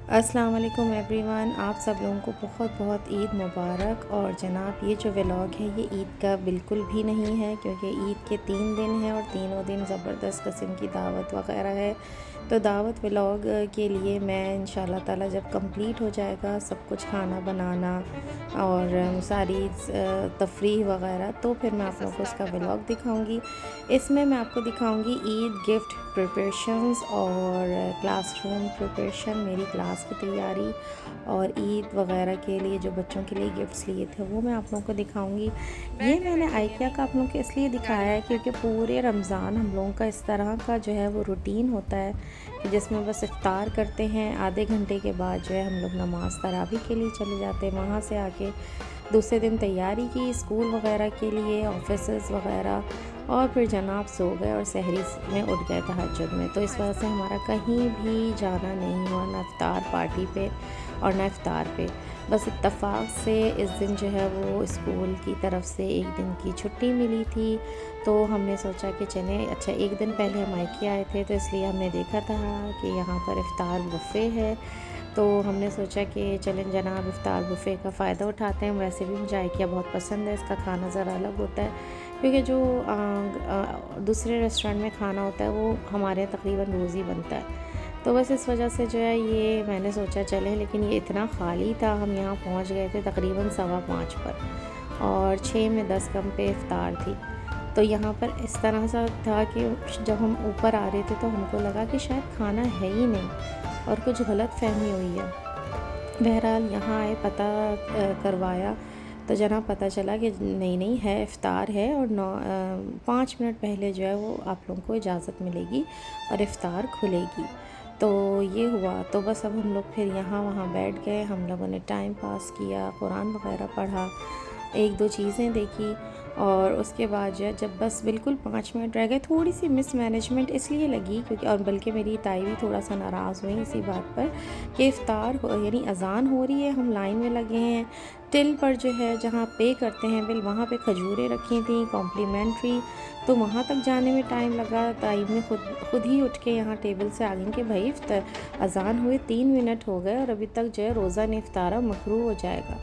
अस्सलाम वालेकुम एवरीवन, आप सब लोगों को बहुत बहुत ईद मुबारक। और जनाब ये जो व्लॉग है ये ईद का बिल्कुल भी नहीं है, क्योंकि ईद के 3 दिन हैं और तीनों दिन ज़बरदस्त किस्म की दावत वगैरह है। तो दावत व्लॉग के लिए मैं इंशाल्लाह ताला जब कंप्लीट हो जाएगा सब कुछ खाना बनाना और सारी तफरीह वगैरह, तो फिर मैं आप लोगों को इसका व्लॉग दिखाऊंगी। इसमें मैं आपको दिखाऊंगी ईद गिफ्ट प्रिपरेशंस और क्लासरूम प्रिपरेशन, मेरी क्लास की तैयारी और ईद वगैरह के लिए जो बच्चों के लिए गिफ्ट्स लिए थे वो मैं आप लोगों को दिखाऊंगी। ये मैंने आइकिया का आप लोगों को इसलिए दिखाया है क्योंकि पूरे रमज़ान हम लोगों का इस तरह का जो है वो रूटीन होता है कि जिसमें बस इफ्तार करते हैं, आधे घंटे के बाद जो है हम लोग नमाज तरावी के लिए चले जाते हैं। वहाँ से आके दूसरे दिन तैयारी की स्कूल वगैरह के लिए, ऑफिसेस वगैरह, और फिर जनाब सो गए और सहरी में उठ गए तहज्जुद में। तो इस वजह से हमारा कहीं भी जाना नहीं हुआ, ना इफ्तार पार्टी पे और ना इफ्तार पे। बस इत्तफ़ाक़ से इस दिन जो है वो स्कूल की तरफ से एक दिन की छुट्टी मिली थी, तो हमने सोचा कि चलें। अच्छा, एक दिन पहले हम मायके आए थे तो इसलिए हमने देखा था कि यहाँ पर इफ्तार बुफ़े है, तो हमने सोचा कि चलें जनाब इफ्तार बुफ़े का फ़ायदा उठाते हैं। वैसे भी मुझे आइकिया बहुत पसंद है, इसका खाना ज़रा अलग होता है क्योंकि जो दूसरे रेस्टोरेंट में खाना होता है वो हमारे यहाँ तकरीबन रोज़ ही बनता है। तो बस इस वजह से जो है ये मैंने सोचा चलें, लेकिन ये इतना ख़ाली था। हम यहाँ पहुँच गए थे तकरीबन 5:15 पर और 6 में 10 कम पे इफ्तार थी। तो यहाँ पर इस तरह सा था कि जब हम ऊपर आ रहे थे तो हमको लगा कि शायद खाना है ही नहीं और कुछ गलत फहमी हुई है। बहरहाल यहाँ आए, पता करवाया तो जनाब पता चला कि नहीं नहीं है, इफ़्तार है और 5 मिनट पहले जो है वो आप लोगों को इजाज़त मिलेगी और इफ़्तार खुलेगी। तो ये हुआ। तो बस अब हम लोग फिर यहाँ वहाँ बैठ गए, हम लोगों ने टाइम पास किया, कुरान वगैरह पढ़ा, एक दो चीज़ें देखी और उसके बाद जो है जब बस बिल्कुल 5 मिनट रह गए, थोड़ी सी मिसमैनेजमेंट इसलिए लगी क्योंकि और बल्कि मेरी ताई भी थोड़ा सा नाराज़ हुई इसी बात पर कि इफ़्तार यानी अज़ान हो रही है, हम लाइन में लगे हैं, टिल पर जो है जहाँ पे करते हैं बिल वहाँ पे खजूरें रखी थी कॉम्प्लीमेंट्री, तो वहाँ तक जाने में टाइम लगा। ताई ने खुद ही उठ के यहाँ टेबल से आ गई कि भाई अज़ान हुए 3 मिनट हो गए और अभी तक जो है रोज़ा नहीं इफ्तारा, मकरूह हो जाएगा।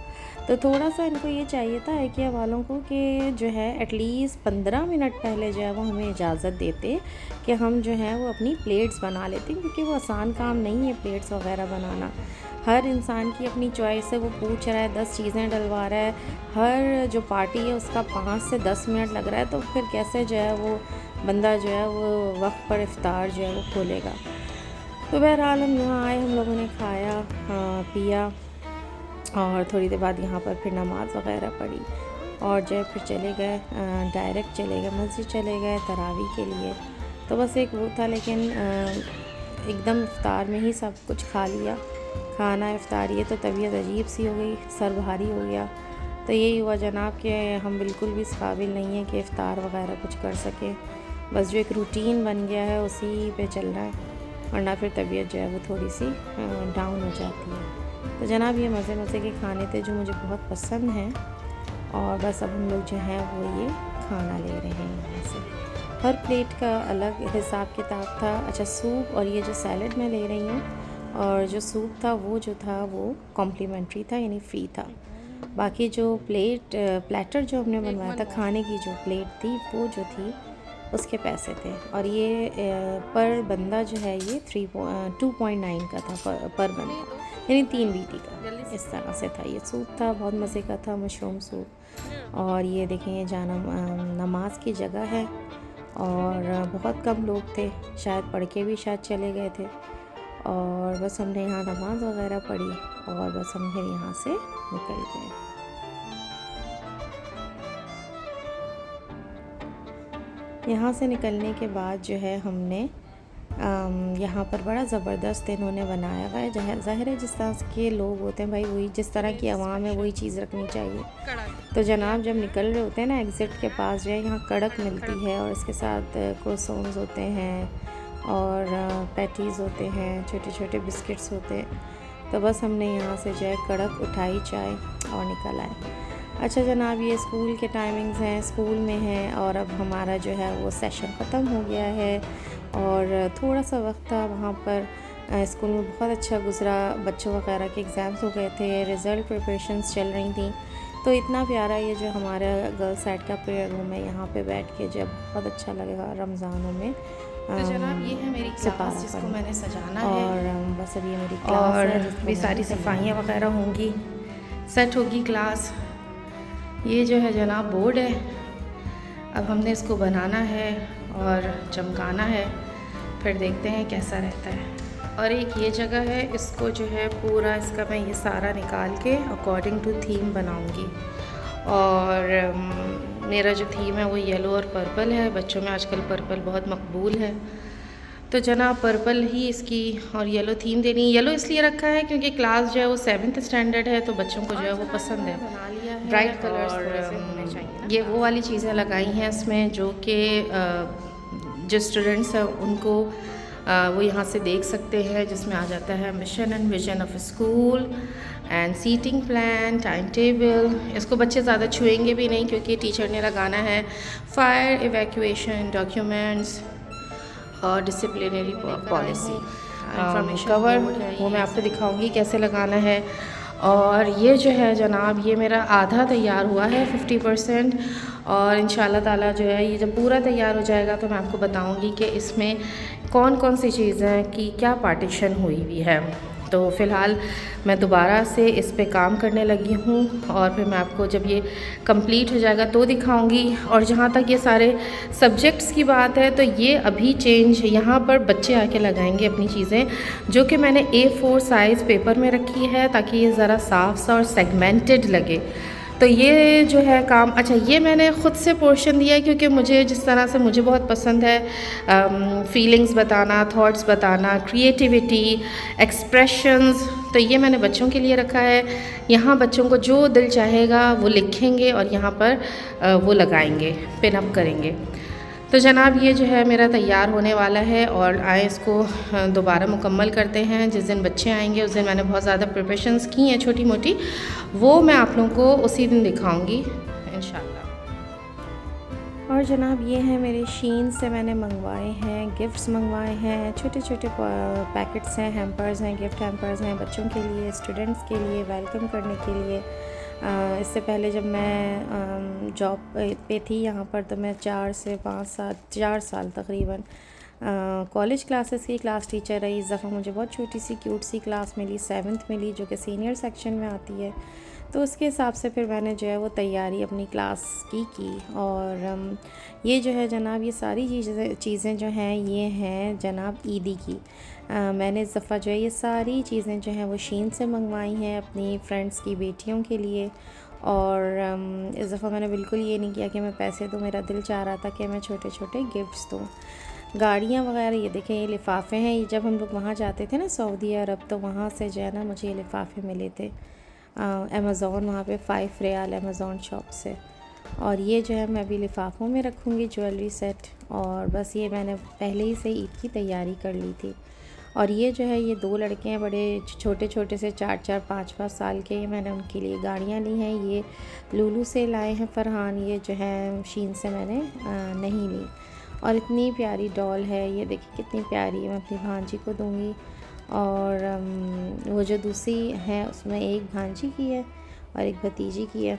तो थोड़ा सा इनको ये चाहिए था आइकिया वालों को कि जो है एटलीस्ट 15 मिनट पहले जो है वो हमें इजाज़त देते कि हम जो है वो अपनी प्लेट्स बना लेते, क्योंकि वो आसान काम नहीं है प्लेट्स वगैरह बनाना। हर इंसान की अपनी चॉइस है, वो पूछ रहा है, 10 चीज़ें डलवा रहा है, हर जो पार्टी है उसका 5 से 10 मिनट लग रहा है, तो फिर कैसे जो है वो बंदा जो है वो वक्त पर इफ्तार जो है वो खोलेगा। तो बहरहाल हम यहाँ आए, हम लोगों ने खाया पिया और थोड़ी देर बाद यहाँ पर फिर नमाज़ वगैरह पढ़ी और जो है फिर चले गए, डायरेक्ट चले गए मस्जिद, चले गए तरावी के लिए। तो बस एक वो था, लेकिन एकदम इफ्तार में ही सब कुछ खा लिया, खाना इफ्तार, ये तो तबीयत अजीब सी हो गई, सर भारी हो गया। तो यही हुआ जनाब कि हम बिल्कुल भी इस काबिल नहीं हैं कि इफ्तार वगैरह कुछ कर सकें, बस जो एक रूटीन बन गया है उसी पे चल रहा है, वरना फिर तबीयत जो है वो थोड़ी सी डाउन हो जाती है। तो जनाब ये मज़े मज़े के खाने थे जो मुझे बहुत पसंद हैं और बस अब हम लोग जो हैं वो ये खाना ले रहे हैं यहाँ से। हर प्लेट का अलग हिसाब किताब था। अच्छा, सूप और ये जो सैलड मैं ले रही हूँ और जो सूप था वो कॉम्प्लीमेंट्री था, यानी फ़्री था। बाकी जो प्लेटर जो हमने बनवाया था, खाने की जो प्लेट थी वो जो थी उसके पैसे थे, और ये पर बंदा जो है ये 2.9 का था पर बंदा, यानी 3 बीटी का, इस तरह से था। ये सूप था, बहुत मज़े का था, मशरूम सूप। और ये देखें, ये जाना नमाज की जगह है और बहुत कम लोग थे, शायद पढ़ के भी शायद चले गए थे, और बस हमने यहाँ नमाज वगैरह पढ़ी और बस हम फिर यहाँ से निकल गए। यहाँ से निकलने के बाद जो है हमने यहाँ पर बड़ा ज़बरदस्त इन्होंने बनाया हुआ है। ज़ाहिर है जिस तरह के लोग होते हैं भाई, वही जिस तरह की आवाम है वही चीज़ रखनी चाहिए। तो जनाब जब निकल रहे होते हैं ना एग्ज़िट के पास, जो है यहाँ कड़क मिलती है और इसके साथ क्रोसॉन्स होते हैं और पैटीज़ होते हैं, छोटे छोटे बिस्किट्स होते हैं। तो बस हमने यहाँ से जो है कड़क उठाई चाय और निकल आए। अच्छा जनाब, ये स्कूल के टाइमिंग्स हैं, स्कूल में हैं और अब हमारा जो है वो सेशन ख़त्म हो गया है और थोड़ा सा वक्त था वहाँ पर स्कूल में बहुत अच्छा गुज़रा, बच्चों वगैरह के एग्ज़ाम्स हो गए थे, रिज़ल्ट प्रिपरेशंस चल रही थी। तो इतना प्यारा ये जो हमारा गर्ल्स साइड का प्रेयर रूम है, यहाँ पे बैठ के जब बहुत अच्छा लगेगा रमज़ानों में। तो जनाब ये है मेरी क्लास जिसको मैंने सजाना है, और बस अब ये मेरी क्लास और है भी सारी सफाइयाँ वगैरह होंगी, सेट होगी क्लास। ये जो है जनाब बोर्ड है, अब हमने इसको बनाना है और चमकाना है, फिर देखते हैं कैसा रहता है। और एक ये जगह है, इसको जो है पूरा इसका मैं ये सारा निकाल के अकॉर्डिंग टू थीम बनाऊंगी। और मेरा जो थीम है वो येलो और पर्पल है, बच्चों में आजकल पर्पल बहुत मकबूल है, तो जनाब पर्पल ही इसकी और येलो थीम देनी। येलो इसलिए रखा है क्योंकि क्लास जो है वो 7th स्टैंडर्ड है, तो बच्चों को जो है वो पसंद है, बना लिया है ब्राइट कलर्स और थोड़े से होने चाहिए। ये वो वाली चीज़ें लगाई हैं इसमें जो कि जो स्टूडेंट्स हैं उनको वो यहाँ से देख सकते हैं, जिसमें आ जाता है mission and vision of school and seating plan, time table. इसको बच्चे ज़्यादा छुएंगे भी नहीं क्योंकि टीचर ने लगाना है फायर इवैक्यूएशन डॉक्यूमेंट्स और डिसिप्लिनरी पॉलिसी कवर, वो मैं आपको दिखाऊंगी कैसे लगाना है। और ये जो है जनाब ये मेरा आधा तैयार हुआ है 50%, और इंशाल्लाह ताला जो है ये जब पूरा तैयार हो जाएगा तो मैं आपको बताऊंगी कि इसमें कौन कौन सी चीज़ें की क्या पार्टीशन हुई हुई है। तो फ़िलहाल मैं दोबारा से इस पे काम करने लगी हूँ, और फिर मैं आपको जब ये कंप्लीट हो जाएगा तो दिखाऊंगी। और जहाँ तक ये सारे सब्जेक्ट्स की बात है तो ये अभी चेंज, यहाँ पर बच्चे आके लगाएंगे अपनी चीज़ें, जो कि मैंने A4 साइज़ पेपर में रखी है ताकि ये ज़रा साफ सा और सेगमेंटेड लगे। तो ये जो है काम, अच्छा ये मैंने ख़ुद से पोर्शन दिया है क्योंकि मुझे जिस तरह से मुझे बहुत पसंद है फीलिंग्स बताना, थॉट्स बताना, क्रिएटिविटी, एक्सप्रेशंस, तो ये मैंने बच्चों के लिए रखा है। यहाँ बच्चों को जो दिल चाहेगा वो लिखेंगे और यहाँ पर वो लगाएंगे, पिन अप करेंगे। तो जनाब ये जो है मेरा तैयार होने वाला है, और आए इसको दोबारा मुकम्मल करते हैं। जिस दिन बच्चे आएंगे उस दिन मैंने बहुत ज़्यादा प्रिपरेशंस की हैं छोटी मोटी, वो मैं आप लोगों को उसी दिन दिखाऊंगी इंशाल्लाह। और जनाब ये हैं मेरे शीन से मैंने मंगवाए हैं, गिफ्ट्स मंगवाए हैं, छोटे छोटे पैकेट्स हैं, हैम्पर्स हैं, गिफ्ट हैम्पर्स हैं बच्चों के लिए, स्टूडेंट्स के लिए, वेलकम करने के लिए। इससे पहले जब मैं जॉब पे थी यहाँ पर, तो मैं 4 साल तकरीबन कॉलेज क्लासेस की क्लास टीचर रही। इस दफ़ा मुझे बहुत छोटी सी क्यूट सी क्लास मिली, 7th मिली, जो कि सीनियर सेक्शन में आती है। तो उसके हिसाब से फिर मैंने जो है वो तैयारी अपनी क्लास की। और ये जो है जनाब ये सारी चीज़ें जो हैं ये हैं जनाब ईदी की। मैंने इस दफ़ा जो है ये सारी चीज़ें जो हैं वो शीन से मंगवाई हैं अपनी फ्रेंड्स की बेटियों के लिए। और इस दफ़ा मैंने बिल्कुल ये नहीं किया कि मैं पैसे दूँ, मेरा दिल चाह रहा था कि मैं छोटे छोटे गिफ्ट्स दूँ। गाड़ियाँ वगैरह, ये देखें ये लिफ़ाफ़े हैं। ये जब हम लोग वहाँ जाते थे ना सऊदी अरब, तो वहाँ से जो है ना मुझे ये लिफ़ाफ़े मिले थे अमेज़ॉन, वहाँ पे 5 रियाल अमेज़ॉन शॉप से। और ये जो है मैं अभी लिफ़ाफ़ों में रखूँगी ज्वेलरी सेट। और बस ये मैंने पहले ही से ईद की तैयारी कर ली थी। और ये जो है ये 2 लड़के हैं बड़े छोटे छोटे से 4-4 5-5 साल के, ये मैंने उनके लिए गाड़ियाँ ली हैं। ये लुलु से लाए हैं फरहान, ये जो है शीन से मैंने नहीं ली। और इतनी प्यारी डॉल है, ये देखिए कितनी प्यारी है, मैं अपनी भांजी को दूँगी। और वो जो दूसरी है उसमें एक भांजी की है और एक भतीजी की है,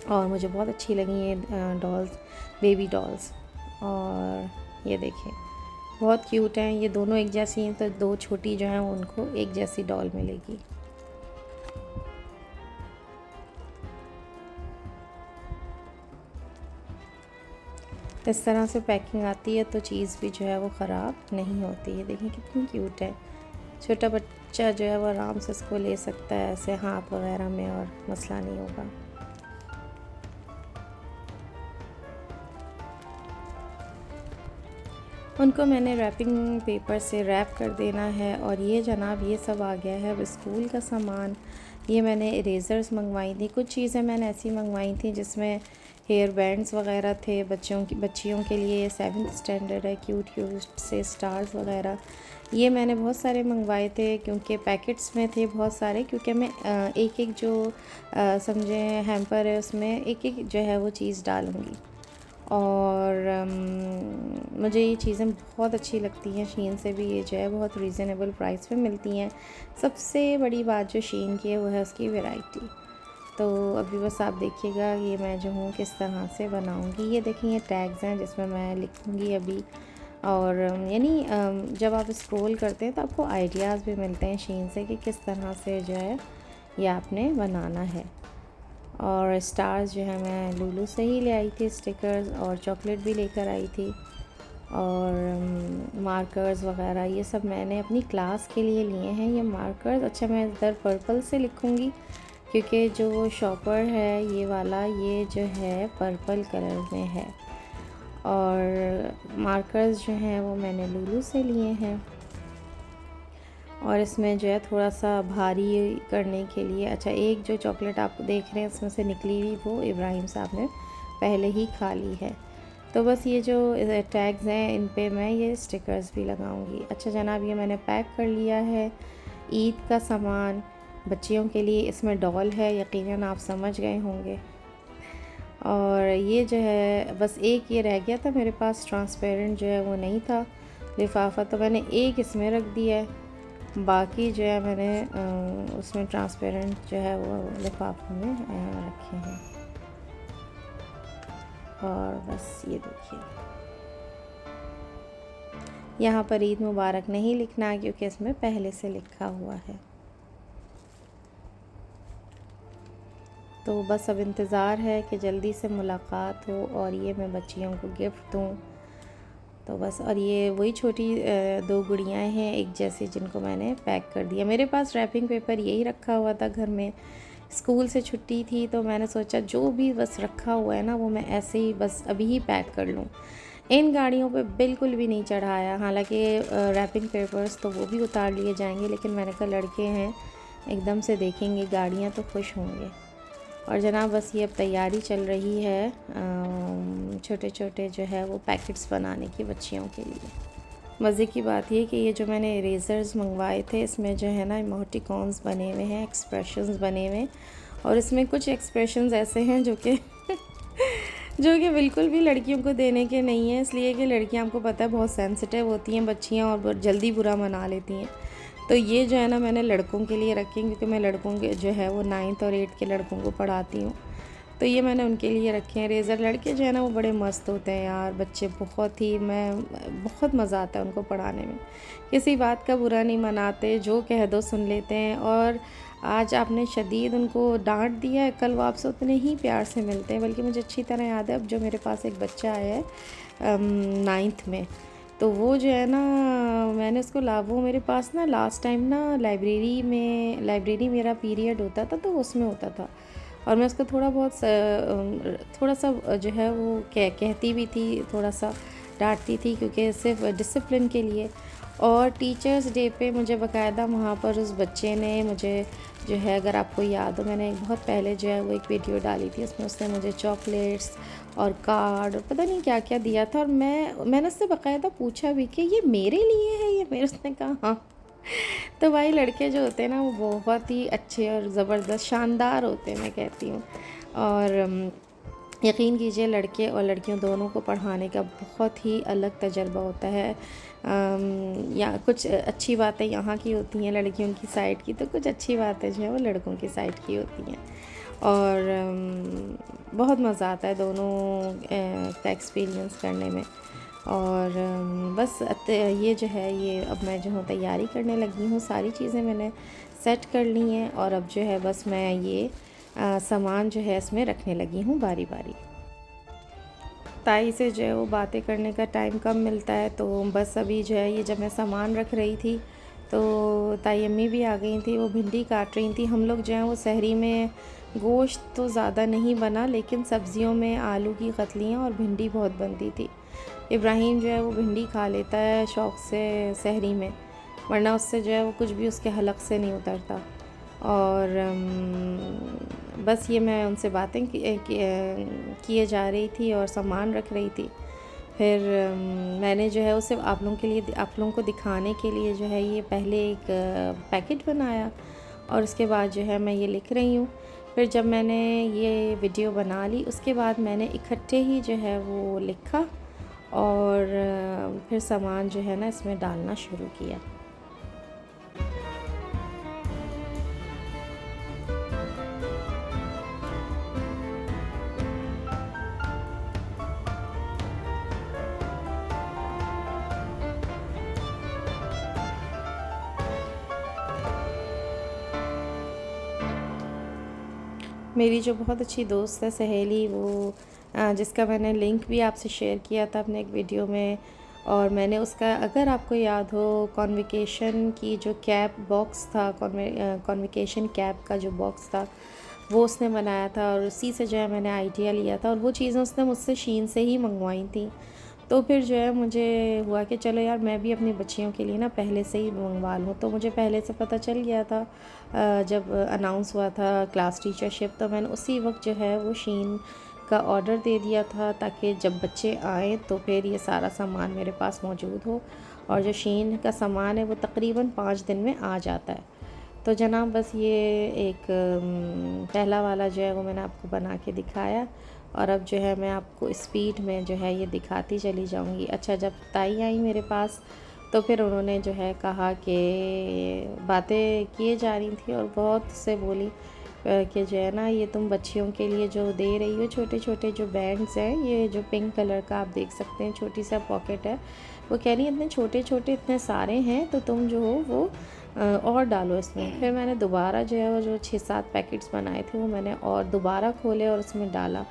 और मुझे बहुत अच्छी लगी ये डॉल्स, बेबी डॉल्स। और ये देखिए बहुत क्यूट हैं, ये दोनों एक जैसी हैं, तो 2 छोटी जो हैं उनको एक जैसी डॉल मिलेगी। इस तरह से पैकिंग आती है तो चीज़ भी जो है वो ख़राब नहीं होती है। देखिए कितनी क्यूट है, छोटा बच्चा जो है वो आराम से इसको ले सकता है ऐसे हाथ वगैरह में और मसला नहीं होगा। उनको मैंने रैपिंग पेपर से रैप कर देना है। और ये जनाब ये सब आ गया है अब स्कूल का सामान। ये मैंने इरेज़र्स मंगवाई थी, कुछ चीज़ें मैंने ऐसी मंगवाई थी जिसमें हेयर बैंड्स वगैरह थे बच्चियों के लिए। 7th स्टैंडर्ड है, क्यूट क्यूट से स्टार्स वगैरह ये मैंने बहुत सारे मंगवाए थे क्योंकि पैकेट्स में थे बहुत सारे, क्योंकि मैं एक एक जो समझे हैम्पर है उसमें एक एक जो है वो चीज़ डालूँगी। और मुझे ये चीज़ें बहुत अच्छी लगती हैं। शीन से भी ये जो है बहुत रीज़नेबल प्राइस पे मिलती हैं। सबसे बड़ी बात जो शीन की है वो है उसकी वैरायटी। तो अभी बस आप देखिएगा ये मैं जो हूँ किस तरह से बनाऊँगी। ये देखिए ये टैग्स हैं जिसमें मैं लिखूँगी अभी। और यानी जब आप स्क्रॉल करते हैं तो आपको आइडियाज़ भी मिलते हैं शीन से कि किस तरह से जो है ये आपने बनाना है। और स्टार्स जो है मैं लुलु से ही ले आई थी स्टिकर्स, और चॉकलेट भी लेकर आई थी, और मार्कर्स वगैरह ये सब मैंने अपनी क्लास के लिए लिए हैं। ये मार्कर्स अच्छा मैं इधर पर्पल से लिखूँगी क्योंकि जो शॉपर है ये वाला ये जो है पर्पल कलर में है। और मार्कर्स जो हैं वो मैंने लुलु से लिए हैं। और इसमें जो है थोड़ा सा भारी करने के लिए अच्छा एक जो चॉकलेट आप देख रहे हैं इसमें से निकली हुई वो इब्राहिम साहब ने पहले ही खा ली है। तो बस ये जो टैग्स हैं इन पे मैं ये स्टिकर्स भी लगाऊंगी। अच्छा जनाब ये मैंने पैक कर लिया है ईद का सामान बच्चियों के लिए। इसमें डॉल है, यकीनन आप समझ गए होंगे। और ये जो है बस एक ये रह गया था मेरे पास, ट्रांसपेरेंट जो है वो नहीं था लिफाफा, तो मैंने एक इसमें रख दिया है, बाकी जो है मैंने उसमें ट्रांसपेरेंट जो है वो लिफाफे में रखे हैं। और बस ये देखिए यहाँ पर ईद मुबारक नहीं लिखना है क्योंकि इसमें पहले से लिखा हुआ है। तो बस अब इंतज़ार है कि जल्दी से मुलाकात हो और ये मैं बच्चियों को गिफ्ट दूँ। तो बस और ये वही छोटी दो गुड़ियाँ हैं एक जैसी जिनको मैंने पैक कर दिया। मेरे पास रैपिंग पेपर यही रखा हुआ था घर में, स्कूल से छुट्टी थी तो मैंने सोचा जो भी बस रखा हुआ है ना वो मैं ऐसे ही बस अभी ही पैक कर लूँ। इन गाड़ियों पे बिल्कुल भी नहीं चढ़ाया, हालांकि रैपिंग पेपर्स तो वो भी उतार लिए जाएंगे, लेकिन मैंने कहा लड़के हैं एकदम से देखेंगे गाड़ियाँ तो खुश होंगे। और जनाब बस ये अब तैयारी चल रही है छोटे छोटे जो है वो पैकेट्स बनाने की बच्चियों के लिए। मज़े की बात ये कि ये जो मैंने इरेज़र्स मंगवाए थे इसमें जो है ना इमोटिकॉन्स बने हुए हैं, एक्सप्रेशंस बने हुए हैं, और इसमें कुछ एक्सप्रेशंस ऐसे हैं जो कि जो कि बिल्कुल भी लड़कियों को देने के नहीं हैं, इसलिए कि लड़कियां आपको पता है बहुत सेंसिटिव होती हैं बच्चियां और बहुत जल्दी बुरा मना लेती हैं। तो ये जो है ना मैंने लड़कों के लिए रखे क्योंकि मैं लड़कों के जो है वो 9th और 8th के लड़कों को पढ़ाती हूँ, तो ये मैंने उनके लिए रखे हैं रेज़र। लड़के जो है ना वो बड़े मस्त होते हैं यार, बच्चे बहुत ही बहुत मज़ा आता है उनको पढ़ाने में, किसी बात का बुरा नहीं मनाते, जो कह दो सुन लेते हैं। और आज आपने शदीद उनको डांट दिया है, कल वो आपसे उतने ही प्यार से मिलते हैं। बल्कि मुझे अच्छी तरह याद है अब जो मेरे पास एक बच्चा आया है 9th में, तो वो जो है ना मैंने उसको वो मेरे पास ना लास्ट टाइम ना लाइब्रेरी मेरा पीरियड होता था तो उसमें होता था, और मैं उसको थोड़ा सा जो है वो कहती भी थी, थोड़ा सा डांटती थी क्योंकि सिर्फ डिसिप्लिन के लिए। और टीचर्स डे पे मुझे बाकायदा वहाँ पर उस बच्चे ने मुझे जो है, अगर आपको याद हो मैंने बहुत पहले जो है वो एक वीडियो डाली थी, उसमें उसने मुझे चॉकलेट्स और कार्ड और पता नहीं क्या क्या दिया था, और मैंने उससे बाकायदा पूछा भी कि ये मेरे लिए है ये मेरे, उसने कहा हाँ। तो भाई लड़के जो होते हैं ना वो बहुत ही अच्छे और ज़बरदस्त शानदार होते हैं मैं कहती हूँ। और यकीन कीजिए लड़के और लड़कियों दोनों को पढ़ाने का बहुत ही अलग तजर्बा होता है। या कुछ अच्छी बातें यहाँ की होती हैं लड़कियों की साइड की, तो कुछ अच्छी बातें जो है वो लड़कों की साइड की होती हैं, और बहुत मज़ा आता है दोनों का एक्सपीरियंस करने में। और बस ये जो है ये अब मैं जो हूँ तैयारी करने लगी हूँ, सारी चीज़ें मैंने सेट कर ली हैं, और अब जो है बस मैं ये सामान जो है इसमें रखने लगी हूँ बारी बारी। ताई से जो है वो बातें करने का टाइम कम मिलता है, तो बस अभी जो है ये जब मैं सामान रख रही थी तो ताई अम्मी भी आ गई थी, वो भिंडी काट रही थी। हम लोग जो है वो सहरी में गोश्त तो ज़्यादा नहीं बना, लेकिन सब्ज़ियों में आलू की कतलियाँ और भिंडी बहुत बनती थी। इब्राहिम जो है वो भिंडी खा लेता है शौक़ से सहरी में, वरना उससे जो है वो कुछ भी उसके हलक से नहीं उतरता। और बस ये मैं उनसे बातें किए जा रही थी और सामान रख रही थी। फिर मैंने जो है उसे आप लोगों को दिखाने के लिए जो है ये पहले एक पैकेट बनाया, और उसके बाद जो है मैं ये लिख रही हूँ फिर जब मैंने ये वीडियो बना ली उसके बाद मैंने इकट्ठे ही जो है वो लिखा और फिर सामान जो है ना इसमें डालना शुरू किया। मेरी जो बहुत अच्छी दोस्त है सहेली, वो जिसका मैंने लिंक भी आपसे शेयर किया था अपने एक वीडियो में, और मैंने उसका, अगर आपको याद हो, कॉन्वोकेशन की जो कैप बॉक्स था, कॉन्वोकेशन कैप का जो बॉक्स था वो उसने बनाया था और उसी से जो है मैंने आइडिया लिया था और वो चीज़ें उसने मुझसे शीन से ही मंगवाई थी। तो फिर जो है मुझे हुआ कि चलो यार मैं भी अपनी बच्चियों के लिए ना पहले से ही मंगवा लूँ। तो मुझे पहले से पता चल गया था, जब अनाउंस हुआ था क्लास टीचरशिप, तो मैंने उसी वक्त जो है वो शीन का ऑर्डर दे दिया था ताकि जब बच्चे आएँ तो फिर ये सारा सामान मेरे पास मौजूद हो। और जो शीन का सामान है वो तकरीबन 5 दिन में आ जाता है। तो जनाब बस ये एक पहला वाला जो है वो मैंने आपको बना के दिखाया और अब जो है मैं आपको स्पीड में जो है ये दिखाती चली जाऊंगी। अच्छा, जब ताई आई मेरे पास तो फिर उन्होंने जो है कहा कि बातें किए जा रही थी और बहुत से बोली कि जो है ना ये तुम बच्चियों के लिए जो दे रही हो छोटे छोटे जो बैंड्स हैं, ये जो पिंक कलर का आप देख सकते हैं छोटी सा पॉकेट है, वो कह रही इतने छोटे छोटे इतने सारे हैं तो तुम जो हो वो और डालो इसमें। फिर मैंने दोबारा जो है वो जो 6-7 पैकेट्स बनाए थे वो मैंने और दोबारा खोले और उसमें डाला,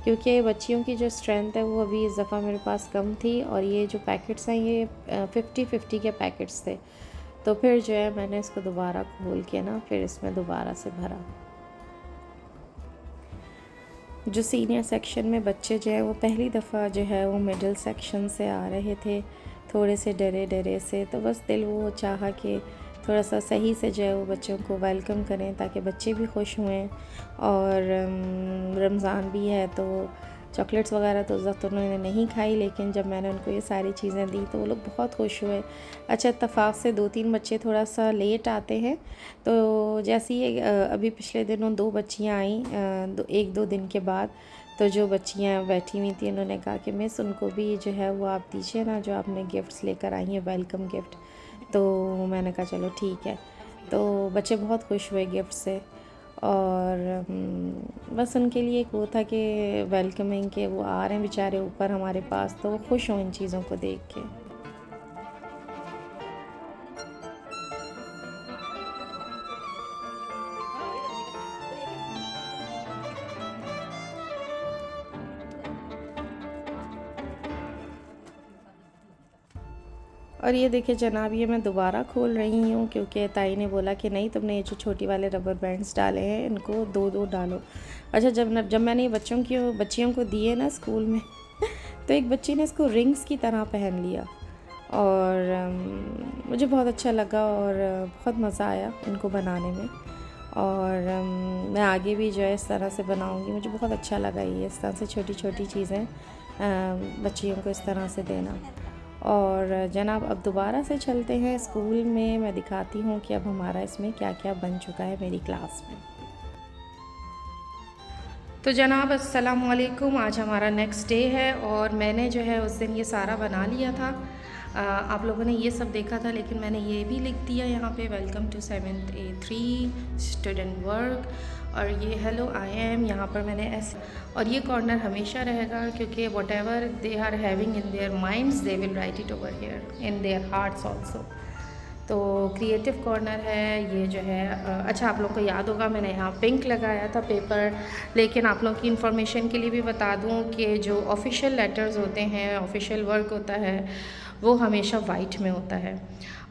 क्योंकि बच्चियों की जो स्ट्रेंथ है वो अभी इस दफ़ा मेरे पास कम थी और ये जो पैकेट्स हैं ये 50-50 के पैकेट्स थे। तो फिर जो है मैंने इसको दोबारा खोल के ना फिर इसमें दोबारा से भरा। जो सीनियर सेक्शन में बच्चे जो है वो पहली दफ़ा जो है वो मिडिल सेक्शन से आ रहे थे, थोड़े से डरे डरे से, तो बस दिल वो चाहा कि थोड़ा सा सही से जो है वो बच्चों को वेलकम करें ताकि बच्चे भी खुश हुए। और रमज़ान भी है तो चॉकलेट्स वगैरह तो उस वक्त उन्होंने नहीं खाई, लेकिन जब मैंने उनको ये सारी चीज़ें दी तो वो लोग बहुत खुश हुए। अच्छा, इत्तेफाक से 2-3 बच्चे थोड़ा सा लेट आते हैं, तो जैसे ही अभी पिछले दिनों 2 बच्चियाँ आईं 1-2 दिन के बाद, तो जो बच्चियाँ बैठी हुई थी उन्होंने कहा कि मिस उनको भी जो है वो आप दीजिए ना, जो आपने गिफ्ट्स लेकर आई हैं वेलकम गिफ्ट। तो मैंने कहा चलो ठीक है। तो बच्चे बहुत खुश हुए गिफ्ट से और बस उनके लिए एक वो था कि वेलकमिंग के वो आ रहे हैं बेचारे ऊपर हमारे पास, तो वो खुश हों इन चीज़ों को देख के। और ये देखिए जनाब, ये मैं दोबारा खोल रही हूँ क्योंकि ताई ने बोला कि नहीं तुमने ये जो छोटी वाले रबर बैंड्स डाले हैं इनको 2-2 डालो। अच्छा, जब मैंने ये बच्चियों को दिए ना स्कूल में तो एक बच्ची ने इसको रिंग्स की तरह पहन लिया और मुझे बहुत अच्छा लगा और बहुत मज़ा आया इनको बनाने में। और मैं आगे भी जो है इस तरह से बनाऊँगी, मुझे बहुत अच्छा लगा ये इस तरह से छोटी छोटी चीज़ें बच्चियों को इस तरह से देना। और जनाब अब दोबारा से चलते हैं स्कूल में, मैं दिखाती हूँ कि अब हमारा इसमें क्या क्या बन चुका है मेरी क्लास में। तो जनाब अस्सलाम वालेकुम, आज हमारा नेक्स्ट डे है और मैंने जो है उस दिन ये सारा बना लिया था। आप लोगों ने ये सब देखा था, लेकिन मैंने ये भी लिख दिया यहाँ पे welcome to 7th A3 student work, और ये हेलो आई एम यहाँ पर मैंने ऐसे, और ये कॉर्नर हमेशा रहेगा क्योंकि whatever they are having in their minds they will write it over here in their hearts also. तो क्रिएटिव कॉर्नर है ये जो है। अच्छा, आप लोग को याद होगा मैंने यहाँ पिंक लगाया था पेपर, लेकिन आप लोगों की इन्फॉर्मेशन के लिए भी बता दूँ कि जो ऑफिशियल लेटर्स होते हैं, ऑफिशियल वर्क होता है, वो हमेशा वाइट में होता है।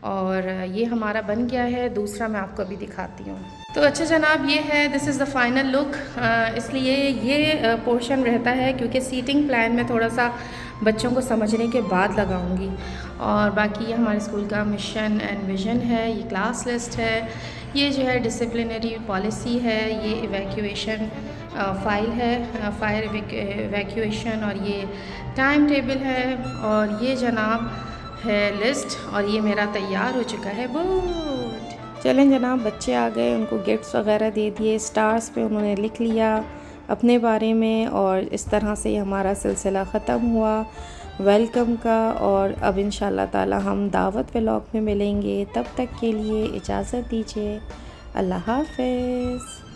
और ये हमारा बन गया है। दूसरा मैं आपको अभी दिखाती हूँ। तो अच्छा जनाब, ये है, this is the final look. इसलिए ये पोर्शन रहता है क्योंकि सीटिंग प्लान में थोड़ा सा बच्चों को समझने के बाद लगाऊंगी। और बाकी ये हमारे स्कूल का मिशन एंड विज़न है, ये क्लास लिस्ट है, ये जो है डिसिप्लिनरी पॉलिसी है, ये इवैक्यूएशन फ़ाइल है, फायर इवैक्यूएशन, और ये टाइम टेबल है, और ये जनाब है लिस्ट, और ये मेरा तैयार हो चुका है बोर्ड। चलें जनाब, बच्चे आ गए, उनको गिफ्ट्स वगैरह दे दिए, स्टार्स पे उन्होंने लिख लिया अपने बारे में, और इस तरह से हमारा सिलसिला ख़त्म हुआ वेलकम का। और अब इंशाल्लाह ताला हम दावत व्लॉग में मिलेंगे, तब तक के लिए इजाज़त दीजिए। अल्लाह हाफ़िज़।